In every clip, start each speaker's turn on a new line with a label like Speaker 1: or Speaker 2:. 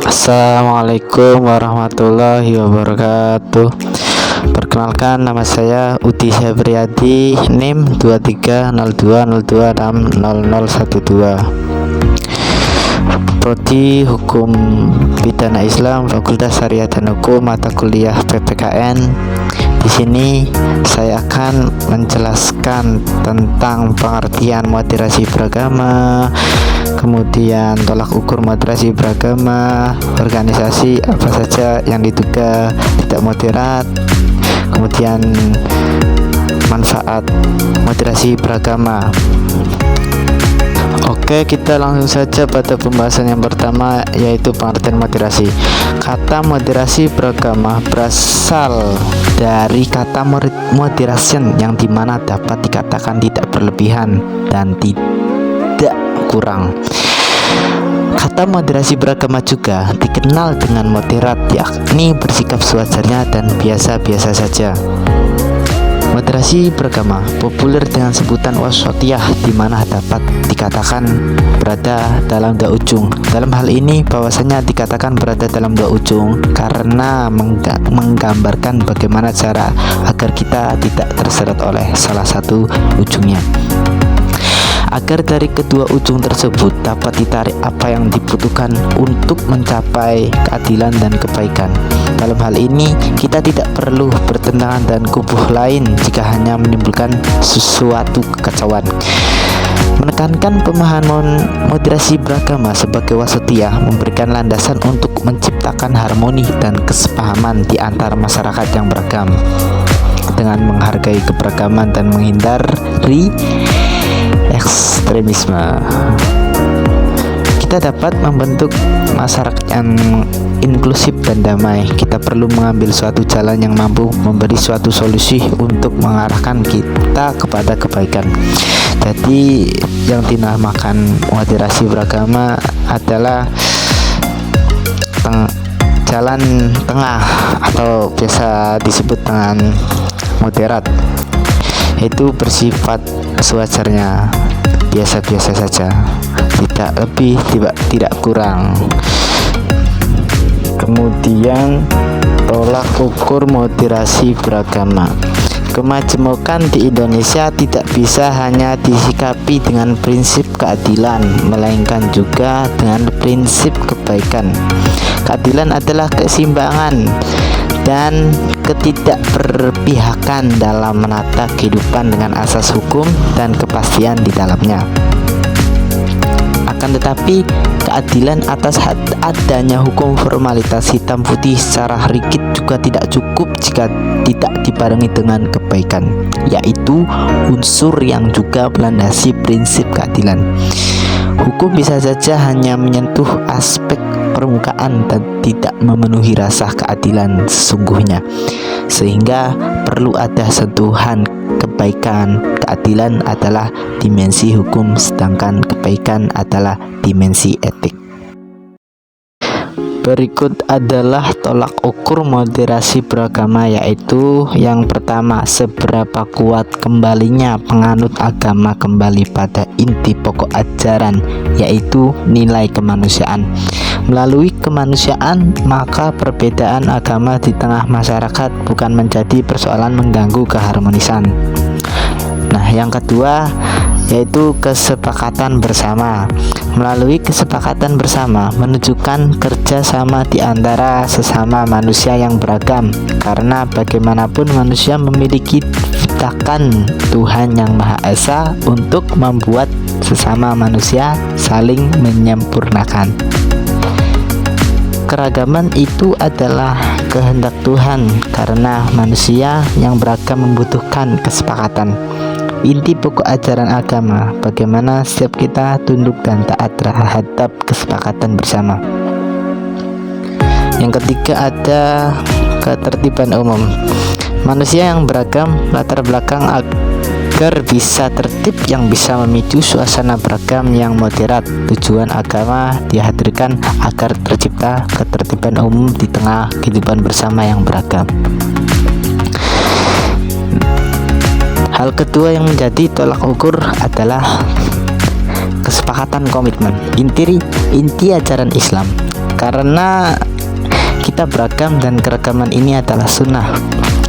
Speaker 1: Assalamualaikum warahmatullahi wabarakatuh. Perkenalkan, nama saya Uti Febriadi, NIM 230202600012. Prodi Hukum Pidana Islam, Fakultas Syariah dan Hukum, mata kuliah PPKN. Di sini saya akan menjelaskan tentang pengertian moderasi beragama, kemudian tolak ukur moderasi beragama, organisasi apa saja yang diduga tidak moderat, kemudian manfaat moderasi beragama. Oke, kita langsung saja pada pembahasan yang pertama, yaitu pengertian moderasi. Kata moderasi beragama berasal dari kata moderation, yang dimana dapat dikatakan tidak berlebihan dan tidak kurang. Kata moderasi beragama juga dikenal dengan moderat, yakni bersikap sewajarnya dan biasa-biasa saja. Moderasi beragama populer dengan sebutan wasatiyah, di mana dapat dikatakan berada dalam dua ujung. Dalam hal ini bahwasanya dikatakan berada dalam dua ujung karena menggambarkan bagaimana cara agar kita tidak terseret oleh salah satu ujungnya, agar dari kedua ujung tersebut dapat ditarik apa yang dibutuhkan untuk mencapai keadilan dan kebaikan. Dalam hal ini, kita tidak perlu bertentangan dan kubuh lain jika hanya menimbulkan sesuatu kekacauan. Menekankan pemahaman moderasi beragama sebagai wasatiyah memberikan landasan untuk menciptakan harmoni dan kesepahaman di antara masyarakat yang beragam, dengan menghargai keberagaman dan menghindari ekstremisme. Kita dapat membentuk masyarakat yang inklusif dan damai. Kita perlu mengambil suatu jalan yang mampu memberi suatu solusi untuk mengarahkan kita kepada kebaikan. Jadi yang dinamakan moderasi beragama adalah jalan tengah, atau biasa disebut dengan moderat, itu bersifat sewajarnya, biasa-biasa saja, tidak lebih, tidak kurang. Kemudian tolak ukur moderasi beragama. Kemajemukan di Indonesia tidak bisa hanya disikapi dengan prinsip keadilan, melainkan juga dengan prinsip kebaikan. Keadilan adalah keseimbangan dan ketidakberpihakan dalam menata kehidupan dengan asas hukum dan kepastian di dalamnya. Akan tetapi, keadilan atas adanya hukum formalitas hitam putih secara rigid juga tidak cukup jika tidak dibarengi dengan kebaikan, yaitu unsur yang juga melandasi prinsip keadilan. Hukum bisa saja hanya menyentuh aspek permukaan dan tidak memenuhi rasa keadilan sesungguhnya, sehingga perlu ada sentuhan kebaikan. Keadilan adalah dimensi hukum, sedangkan kebaikan adalah dimensi etik. Berikut adalah tolak ukur moderasi beragama, yaitu yang pertama, seberapa kuat kembalinya penganut agama kembali pada inti pokok ajaran, yaitu nilai kemanusiaan. Melalui kemanusiaan, maka perbedaan agama di tengah masyarakat bukan menjadi persoalan mengganggu keharmonisan. Nah, yang kedua yaitu kesepakatan bersama. Melalui kesepakatan bersama menunjukkan kerjasama di antara sesama manusia yang beragam, karena bagaimanapun manusia memiliki ciptakan Tuhan yang Maha Esa untuk membuat sesama manusia saling menyempurnakan. Keragaman itu adalah kehendak Tuhan, karena manusia yang beragam membutuhkan kesepakatan. Inti pokok ajaran agama, bagaimana setiap kita tunduk dan taat terhadap kesepakatan bersama. Yang ketiga ada ketertiban umum. Manusia yang beragam latar belakang agar bisa tertib, yang bisa memicu suasana beragam yang moderat. Tujuan agama dihadirkan agar tercipta ketertiban umum di tengah kehidupan bersama yang beragam. Hal kedua yang menjadi tolak ukur adalah kesepakatan komitmen. Inti ajaran Islam, Karena kita beragam dan keragaman ini adalah sunnah,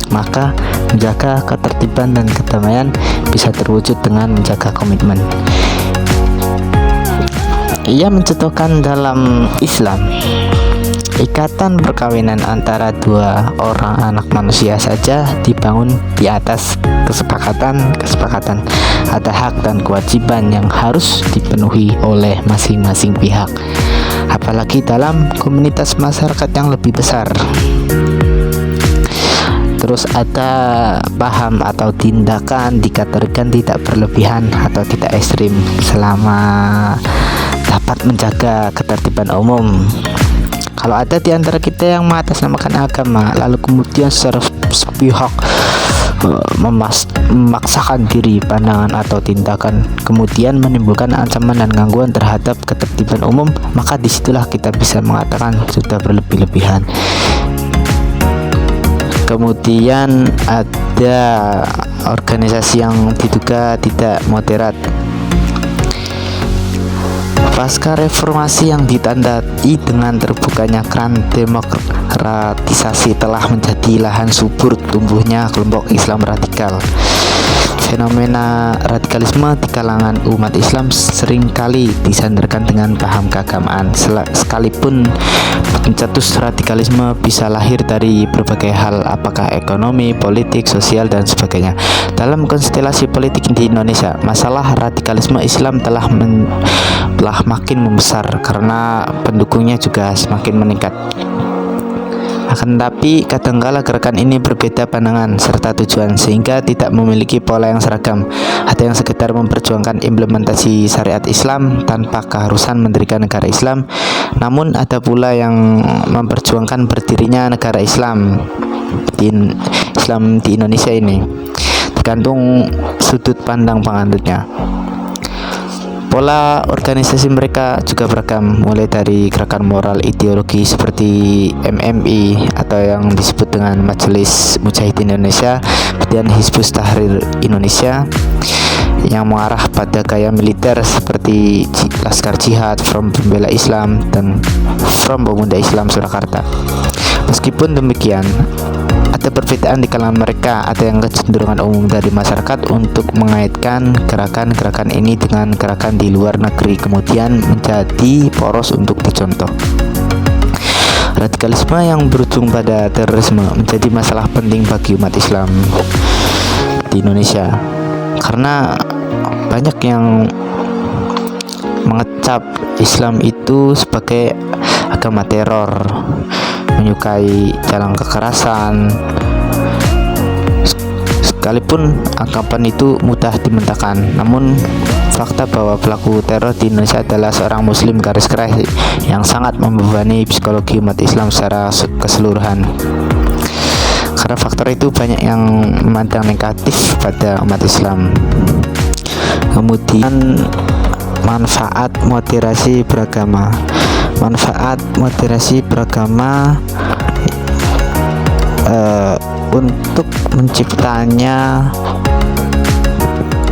Speaker 1: maka menjaga ketertiban dan kedamaian bisa terwujud dengan menjaga komitmen. Ia mencontohkan dalam Islam, ikatan perkawinan antara dua orang anak manusia saja dibangun di atas kesepakatan ada hak dan kewajiban yang harus dipenuhi oleh masing-masing pihak, apalagi dalam komunitas masyarakat yang lebih besar. Terus ada paham atau tindakan dikategorikan tidak berlebihan atau tidak ekstrim selama dapat menjaga ketertiban umum. Kalau ada di antara kita yang mengatasnamakan agama lalu kemudian secara sepihak memaksakan diri, pandangan atau tindakan kemudian menimbulkan ancaman dan gangguan terhadap ketertiban umum, maka disitulah kita bisa mengatakan sudah berlebih-lebihan. Kemudian ada organisasi yang diduga tidak moderat. Pasca reformasi yang ditandai dengan terbukanya keran demokratisasi telah menjadi lahan subur tumbuhnya kelompok Islam radikal. Fenomena radikalisme di kalangan umat Islam seringkali disandarkan dengan paham keagamaan. Sekalipun pencetus radikalisme bisa lahir dari berbagai hal, apakah ekonomi, politik, sosial, dan sebagainya. Dalam konstelasi politik di Indonesia, masalah radikalisme Islam telah makin membesar karena pendukungnya juga semakin meningkat. Akan tetapi kadangkala gerakan ini berbeda pandangan serta tujuan sehingga tidak memiliki pola yang seragam. Ada yang sekedar memperjuangkan implementasi syariat Islam tanpa keharusan mendirikan negara Islam, namun ada pula yang memperjuangkan berdirinya negara Islam di Indonesia ini, tergantung sudut pandang penganutnya. Pola organisasi mereka juga beragam, mulai dari gerakan moral ideologi seperti MMI atau yang disebut dengan Majelis Mujahidin Indonesia, kemudian Hizbut Tahrir Indonesia yang mengarah pada gaya militer seperti Laskar Jihad, Front Pembela Islam, dan Front Pemuda Islam Surakarta. Meskipun demikian, ada perbedaan di kalangan mereka. Ada yang kecenderungan umum dari masyarakat untuk mengaitkan gerakan-gerakan ini dengan gerakan di luar negeri, kemudian menjadi poros untuk dicontoh. Radikalisme yang berujung pada terorisme menjadi masalah penting bagi umat Islam di Indonesia karena banyak yang mengecap Islam itu sebagai agama teror, menyukai jalan kekerasan. Sekalipun anggapan itu mudah dimentahkan, namun fakta bahwa pelaku teror di Indonesia adalah seorang muslim garis keras yang sangat membebani psikologi umat Islam secara keseluruhan. Karena faktor itu banyak yang memandang negatif pada umat Islam. Kemudian manfaat moderasi beragama. Manfaat moderasi beragama untuk menciptanya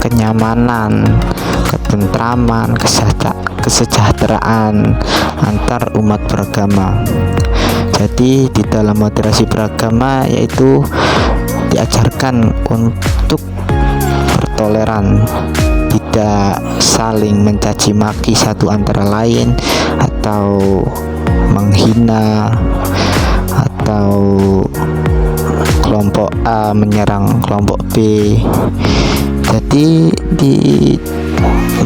Speaker 1: kenyamanan, ketentraman, kesejahteraan antar umat beragama. Jadi di dalam moderasi beragama yaitu diajarkan untuk bertoleran, tidak saling mencaci maki satu antara lain atau menghina atau kelompok A menyerang kelompok B. Jadi di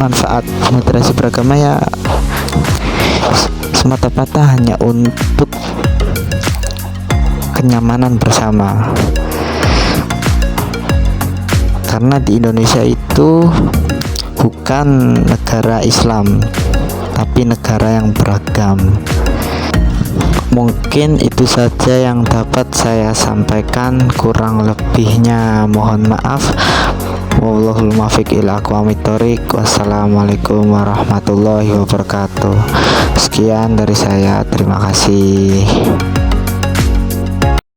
Speaker 1: manfaat moderasi beragama ya semata-mata hanya untuk kenyamanan bersama. Karena di Indonesia itu bukan negara Islam, tapi negara yang beragam. Mungkin itu saja yang dapat saya sampaikan, kurang lebihnya mohon maaf. Wallahul muwaffiq ila aqwamit thoriq. Wassalamualaikum warahmatullahi wabarakatuh. Sekian dari saya, terima kasih.